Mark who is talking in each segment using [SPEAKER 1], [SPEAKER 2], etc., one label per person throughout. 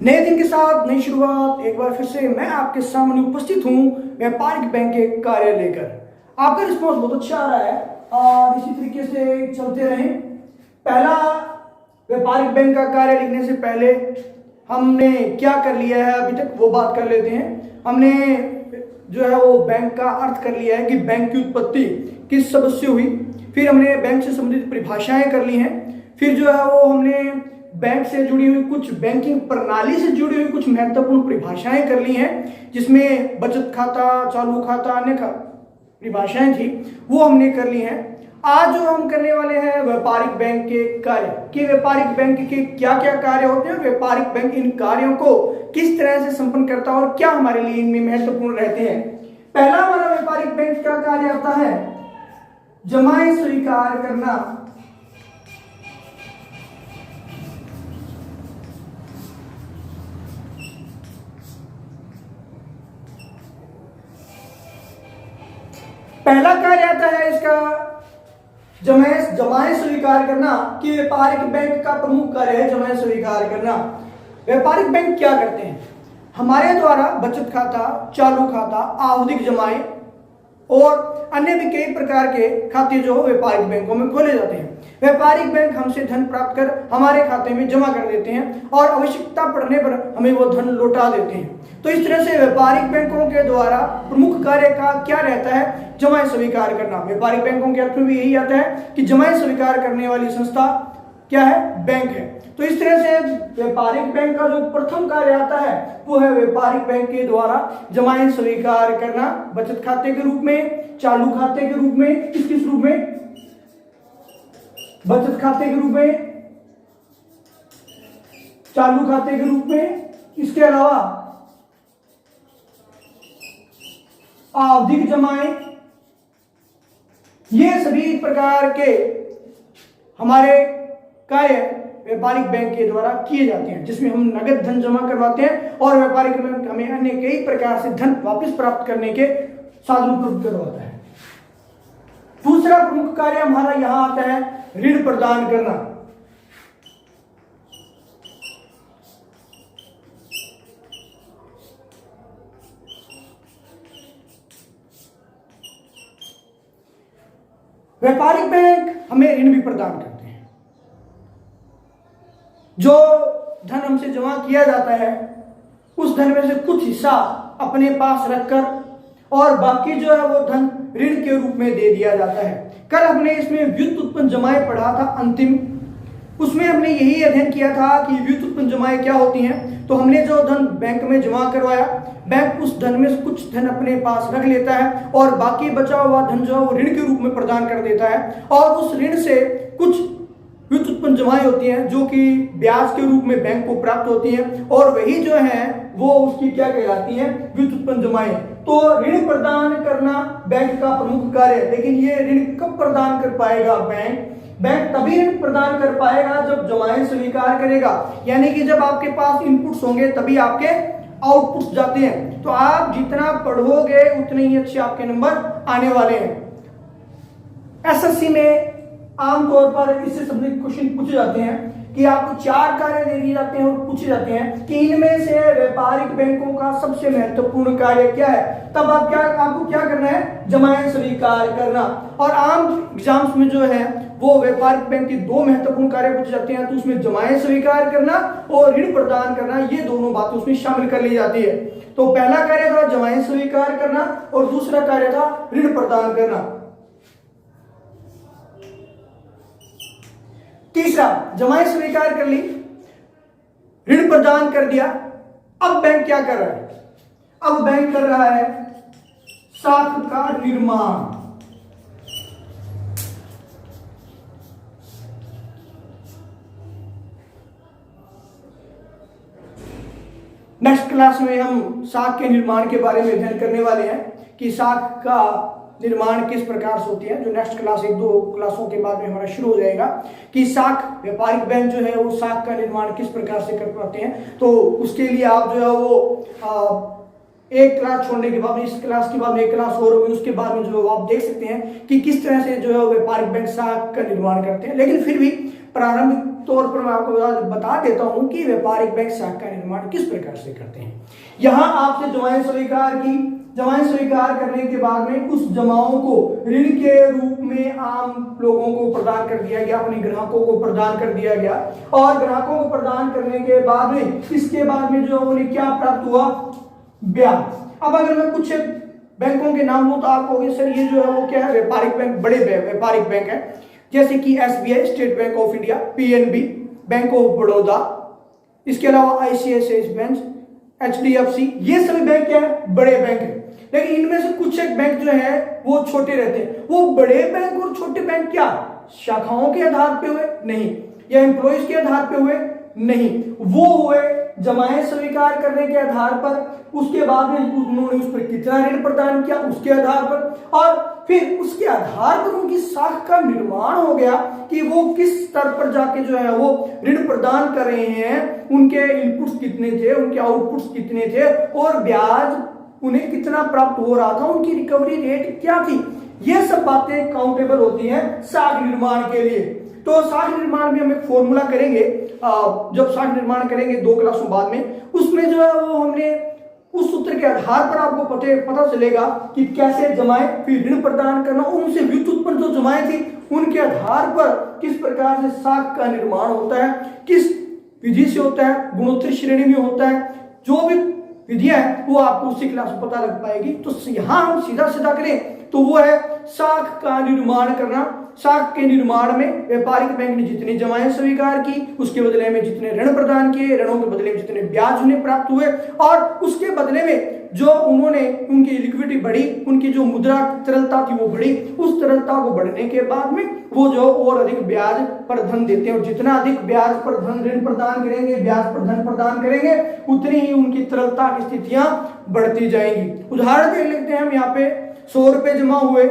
[SPEAKER 1] नए दिन के साथ नई शुरुआत। एक बार फिर से मैं आपके सामने उपस्थित हूँ व्यापारिक बैंक के कार्य लेकर। आपका रिस्पॉन्स बहुत अच्छा आ रहा है और इसी तरीके से चलते रहें। पहला व्यापारिक बैंक का कार्य लिखने से पहले हमने क्या कर लिया है अभी तक वो बात कर लेते हैं। हमने जो है वो बैंक का अर्थ कर लिया है कि बैंक की उत्पत्ति किस सबद से हुई। फिर हमने बैंक से संबंधित परिभाषाएं कर ली हैं। फिर जो है वो हमने बैंक से जुड़ी हुई कुछ बैंकिंग प्रणाली से जुड़ी हुई कुछ महत्वपूर्ण परिभाषाएं कर ली हैं, जिसमें बचत खाता, चालू खाता, अन्य परिभाषाएं थी वो हमने कर ली हैं। आज जो हम करने वाले हैं व्यापारिक बैंक के कार्य कि व्यापारिक बैंक के क्या क्या कार्य होते हैं, व्यापारिक बैंक इन कार्यों को किस तरह से संपन्न करता है और क्या हमारे लिए इनमें महत्वपूर्ण रहते हैं। पहला हमारा व्यापारिक बैंक का कार्य आता है जमाएं स्वीकार करना। पहला कार्य आता है इसका जमाएं स्वीकार करना कि व्यापारिक बैंक का प्रमुख कार्य है जमाएं स्वीकार करना। व्यापारिक बैंक क्या करते हैं? हमारे द्वारा बचत खाता, चालू खाता, आवधिक जमाएं और अन्य भी कई प्रकार के खाते जो व्यापारिक बैंकों में खोले जाते हैं। व्यापारिक बैंक हमसे धन प्राप्त कर हमारे खाते में जमा कर देते हैं और आवश्यकता पड़ने पर हमें वो धन लौटा देते हैं। तो इस तरह से व्यापारिक बैंकों के द्वारा प्रमुख कार्य का क्या रहता है? जमाएं स्वीकार करना। व्यापारिक बैंकों के अर्थ में भी यही आता है कि जमाएं स्वीकार करने वाली संस्था क्या है? बैंक है। तो इस तरह से व्यापारिक बैंक का जो प्रथम कार्य आता है वो है व्यापारिक बैंक के द्वारा जमाएं स्वीकार करना, बचत खाते के रूप में, चालू खाते के रूप में, किस रूप में? बचत खाते के रूप में, चालू खाते के रूप में। इसके अलावा आवधिक जमाएं, ये सभी प्रकार के हमारे कार्य व्यापारिक बैंक के द्वारा किए जाते हैं, जिसमें हम नगद धन जमा करवाते हैं और व्यापारिक बैंक हमें अन्य कई प्रकार से धन वापस प्राप्त करने के साधन उपलब्ध करवाता है। दूसरा प्रमुख कार्य हमारा यहां आता है ऋण प्रदान करना। व्यापारिक बैंक हमें ऋण भी प्रदान करते हैं। जो धन हमसे जमा किया जाता है उस धन में से कुछ हिस्सा अपने पास रखकर और बाकी जो है वो धन ऋण के रूप में दे दिया जाता है। कल हमने इसमें व्युत्पन्न जमाएं पढ़ा था अंतिम, उसमें हमने यही अध्ययन किया था कि व्युत्पन्न जमाएं क्या होती हैं। तो हमने जो धन बैंक में जमा करवाया, बैंक उस धन में से कुछ धन अपने पास रख लेता है और बाकी बचा हुआ धन जो है वो ऋण के रूप में प्रदान कर देता है और उस ऋण से कुछ व्युत्पन्न जमाएं होती हैं जो कि ब्याज के रूप में बैंक को प्राप्त होती हैं और वही जो है वो उसकी क्या कहलाती है? व्युत्पन्न जमाएं। तो ऋण प्रदान करना बैंक का प्रमुख कार्य है। लेकिन ये ऋण कब प्रदान कर पाएगा बैंक? बैंक तभी ऋण प्रदान कर पाएगा जब जमाएं स्वीकार करेगा, यानी कि जब आपके पास इनपुट्स होंगे तभी आपके आउटपुट्स जाते हैं। तो आप जितना पढ़ोगे उतने ही अच्छे आपके नंबर आने वाले हैं। एसएससी में आमतौर पर इससे संबंधित क्वेश्चन पूछे जाते हैं कि आपको 4 कार्य दे दिए जाते हैं और पूछे जाते हैं कि इनमें से व्यापारिक बैंकों का सबसे महत्वपूर्ण कार्य क्या है। तब आपको क्या करना है? जमाएं स्वीकार करना। और आम एग्जाम्स में जो है वो व्यापारिक बैंक के 2 महत्वपूर्ण कार्य पूछे जाते हैं, तो उसमें जमाएं स्वीकार करना और ऋण प्रदान करना, ये दोनों बातें उसमें शामिल कर ली जाती है। तो पहला कार्य था जमाएं स्वीकार करना और दूसरा कार्य था ऋण प्रदान करना। तीसरा, जमाएं स्वीकार कर ली, ऋण प्रदान कर दिया। अब बैंक क्या कर रहा है? अब बैंक कर रहा है साख का निर्माण। नेक्स्ट क्लास में हम साख के निर्माण के बारे में अध्ययन करने वाले हैं कि साख का निर्माण किस प्रकार से होती है, जो नेक्स्ट क्लास 1-2 क्लासों के बाद में हमारा शुरू हो जाएगा कि साख व्यापारिक बैंक जो है वो साख का निर्माण किस प्रकार से कर पाते हैं। तो उसके लिए आप जो है वो एक क्लास छोड़ने के बाद में, इस क्लास के बाद में एक क्लास और होगी, उसके बाद में जो आप देख सकते हैं कि किस तरह से जो है व्यापारिक बैंक साख का निर्माण करते हैं। लेकिन फिर भी प्रारंभिक तौर पर मैं आपको बता देता हूं कि व्यापारिक बैंक शाखा का निर्माण किस प्रकार से करते हैं। यहां आपसे जमाएं स्वीकार की, जमाएं स्वीकार करने के बाद में उस जमाओं को ऋण के रूप में आम लोगों को प्रदान कर दिया गया, अपने ग्राहकों को प्रदान कर दिया गया। और ग्राहकों को प्रदान करने के बाद में इसके बाद में जो उन्हें क्या प्राप्त हुआ, ब्याज। अब अगर मैं कुछ बैंकों के नाम लूं तो आप कहोगे सर ये जो है वो क्या है, व्यापारिक बैंक, बड़े व्यापारिक बैंक है, जैसे कि SBI state bank of India, PNB bank of Baroda, इसके अलावा ICICI बैंक, HDFC, ये सभी बैंक क्या है, बड़े बैंक है। लेकिन इनमें से कुछ एक बैंक जो है वो छोटे रहते हैं। वो बड़े बैंक और छोटे बैंक क्या शाखाओं के आधार पे हुए नहीं, या एम्प्लॉइज के आधार पे हुए नहीं, वो हुए जमाएं स्वीकार करने के आधार पर। उसके बाद में उन्होंने उस पर कितना ऋण प्रदान किया उसके आधार पर, और फिर उसके आधार पर उनकी शाखा का निर्माण हो गया कि वो किस स्तर पर जाके जो है वो ऋण प्रदान कर रहे हैं, उनके इनपुट्स कितने थे, उनके आउटपुट्स कितने थे, और ब्याज उन्हें कितना प्राप्त हो रहा था, उनकी रिकवरी रेट क्या थी। ये सब बातें काउंटेबल होती हैं शाखा निर्माण के लिए। तो शाखा निर्माण में हम एक फॉर्मूला करेंगे, जब शाखा निर्माण करेंगे 2 क्लासों बाद में, उसमें जो है वो हमने उस सूत्र के आधार पर आपको पता चलेगा कि कैसे जमाएं फिर ऋण प्रदान करना, उनसे व्युत्पन्न जो जमाएं थी उनके आधार पर किस प्रकार से शाखा का निर्माण होता है, किस विधि से होता है, गुणोत्तर श्रेणी में होता है, जो भी विधियां है वो आपको उसी क्लास में पता लग पाएगी। तो यहां हम सीधा सीधा करें तो वो है शाखा का निर्माण करना। शाखा के निर्माण में व्यापारिक बैंक ने जितनी जमाएं स्वीकार की उसके बदले में जितने ऋण प्रदान किए, ऋणों के बदले में जितने ब्याज उन्हें प्राप्त हुए, और उसके बदले में जो उन्होंने उनकी लिक्विडिटी बढ़ी, उनकी जो मुद्रा तरलता थी वो बढ़ी, उस तरलता को बढ़ने के बाद में वो जो और अधिक ब्याज पर धन देते हैं, और जितना अधिक ब्याज पर धन ऋण प्रदान करेंगे, ब्याज पर धन प्रदान करेंगे, उतनी ही उनकी तरलता की स्थितियां बढ़ती जाएंगी। उदाहरण के लिए लिखते हैं हम यहाँ पे 100 रुपए जमा हुए,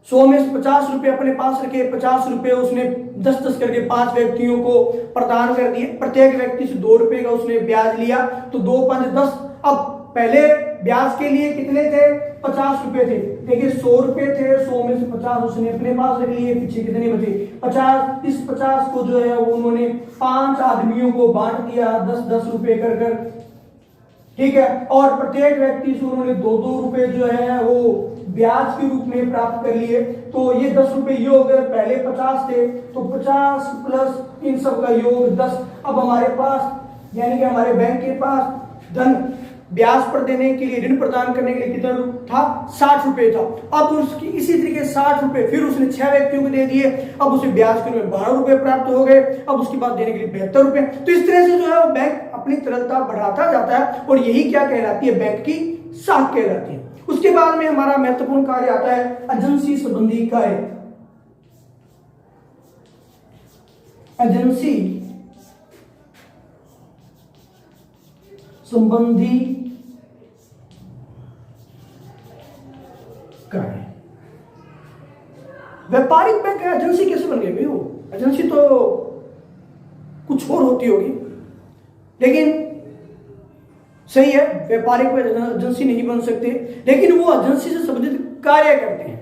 [SPEAKER 1] 100 में से 50 रुपए अपने पास रखे, 50 रुपए उसने 10-10 करके 5 व्यक्तियों को प्रदान कर दिए, प्रत्येक व्यक्ति से 2 रुपए का उसने ब्याज लिया, तो 2 5 10। अब पहले ब्याज के लिए कितने थे, 50 रुपए थे, देखिए 100 रुपए थे, 100 में से 50 उसने अपने पास रख लिए, पीछे कितने बचे 50। इस 50 को जो है वो उन्होंने 5 आदमियों को बांट दिया 10-10 रुपए कर, ठीक है, और प्रत्येक व्यक्ति से उन्होंने 2-2 रुपए जो है वो ब्याज के रूप में प्राप्त कर लिए। तो ये 10 रुपए योग, पहले 50 थे तो 50 प्लस इन सब का योग 10। अब हमारे पास यानी कि हमारे बैंक के पास धन ब्याज पर देने के लिए, ऋण प्रदान करने के लिए कितना था, 60 रुपए था। अब उसकी इसी तरीके 60 रुपए फिर उसने 6 व्यक्तियों को दे दिए, अब उसे ब्याज के रूप में 12 रुपए प्राप्त हो गए, अब उसके बाद देने के लिए 72 रुपए। तो इस तरह से जो है वो बैंक अपनी तरलता बढ़ाता जाता है, और यही क्या कहलाती है, बैंक की शाखा कहलाती है। उसके बाद में हमारा महत्वपूर्ण कार्य आता है एजेंसी संबंधी कार्य। एजेंसी संबंधी कार्य। व्यापारिक बैंक एजेंसी कैसे बन गई भाई? वो एजेंसी तो कुछ और होती होगी, लेकिन सही है, व्यापारिक एजेंसी नहीं बन सकते, लेकिन वो एजेंसी से संबंधित कार्य करते हैं।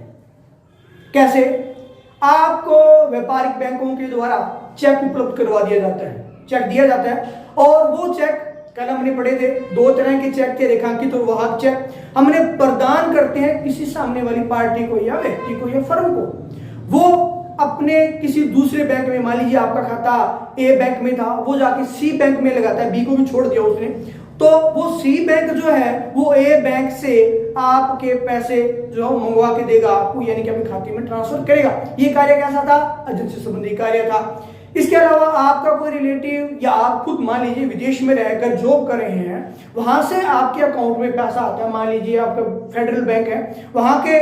[SPEAKER 1] कैसे? आपको व्यापारिक बैंकों के द्वारा चेक उपलब्ध करवा दिया जाता है, चेक दिया जाता है, और वो चेक कल हमने पढ़े थे 2 तरह के चेक थे, रेखांकित और वाहक चेक। हमने प्रदान करते हैं किसी सामने वाली पार्टी को या व्यक्ति को या फर्म को, वो अपने किसी दूसरे बैंक में, मान लीजिए आपका खाता ए बैंक में था, वो जाके सी बैंक में लगाता है, बी को भी छोड़ दिया उसने, तो वो सी बैंक जो है वो ए बैंक से आपके पैसे जो मंगवा के देगा आपको, यानी कि अपने खाते में ट्रांसफर करेगा। ये कार्य कैसा था? एजेंसी संबंधी कार्य था। इसके अलावा आपका कोई रिलेटिव या आप खुद मान लीजिए विदेश में रहकर जॉब कर रहे हैं, वहां से आपके अकाउंट में पैसा आता है, मान लीजिए आपका फेडरल बैंक है, वहां के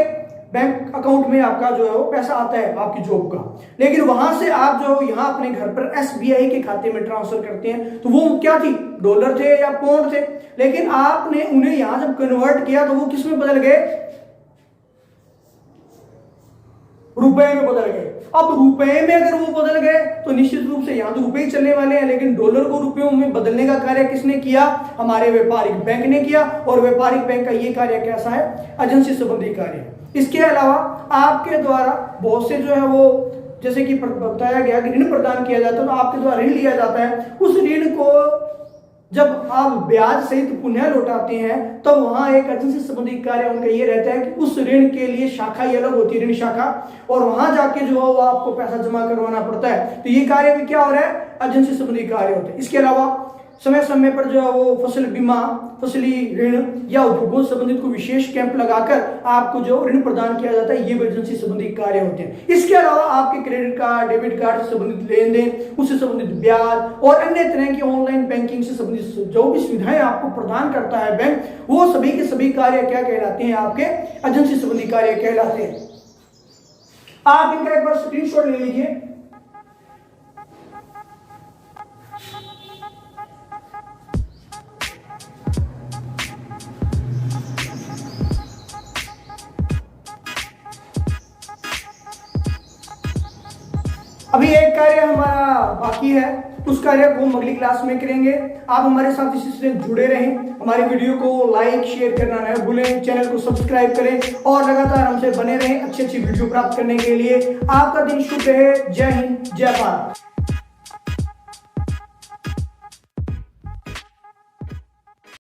[SPEAKER 1] बैंक अकाउंट में आपका जो है वो पैसा आता है आपकी जॉब का, लेकिन वहां से आप जो यहाँ अपने घर पर SBI के खाते में ट्रांसफर करते हैं, तो वो क्या थी, डॉलर थे या पाउंड थे, लेकिन आपने उन्हें यहां जब कन्वर्ट किया तो वो किस में बदल गए, रुपए में बदल गए। अब रुपए में अगर वो बदल गए तो निश्चित रूप से यहां तो रुपए ही चलने वाले हैं, लेकिन डॉलर को रुपयों में बदलने का कार्य किसने किया? हमारे व्यापारिक बैंक ने किया। और व्यापारिक बैंक का ये कार्य कैसा है? एजेंसी संबंधी कार्य। इसके अलावा आपके द्वारा बहुत से जो है वो जैसे कि बताया गया कि ऋण प्रदान किया जाता है, तो आपके द्वारा ऋण लिया जाता है, उस ऋण को जब आप ब्याज सहित पुनः लौटाते हैं तो वहां एक एजेंसी संबंधी कार्य उनका ये रहता है कि उस ऋण के लिए शाखा ही अलग होती है, ऋण शाखा, और वहां जाके जो है वो आपको पैसा जमा करवाना पड़ता है। तो ये कार्य भी क्या हो रहा है, एजेंसी संबंधी कार्य होते हैं। इसके अलावा समय समय पर जो है वो फसल बीमा, फसली ऋण या उद्योगों संबंधित को विशेष कैंप लगाकर आपको जो ऋण प्रदान किया जाता है, ये भी एजेंसी संबंधी कार्य होते हैं। इसके अलावा आपके क्रेडिट कार्ड, डेबिट कार्ड से संबंधित लेन देन, उससे संबंधित ब्याज और अन्य तरह की ऑनलाइन बैंकिंग से संबंधित जो भी सुविधाएं आपको प्रदान करता है बैंक, वो सभी के सभी कार्य क्या कहलाते हैं, आपके एजेंसी संबंधी कार्य कहलाते हैं। आप इनका एक बार स्क्रीनशॉट ले लीजिए। अभी एक कार्य हमारा बाकी है, उस कार्य को हम अगली क्लास में करेंगे। आप हमारे साथ इसी से जुड़े रहें, हमारे वीडियो को लाइक शेयर करना न भूलें, चैनल को सब्सक्राइब करें और लगातार हमसे बने रहें अच्छी अच्छी वीडियो प्राप्त करने के लिए। आपका दिन शुभ रहे। जय हिंद, जय भारत।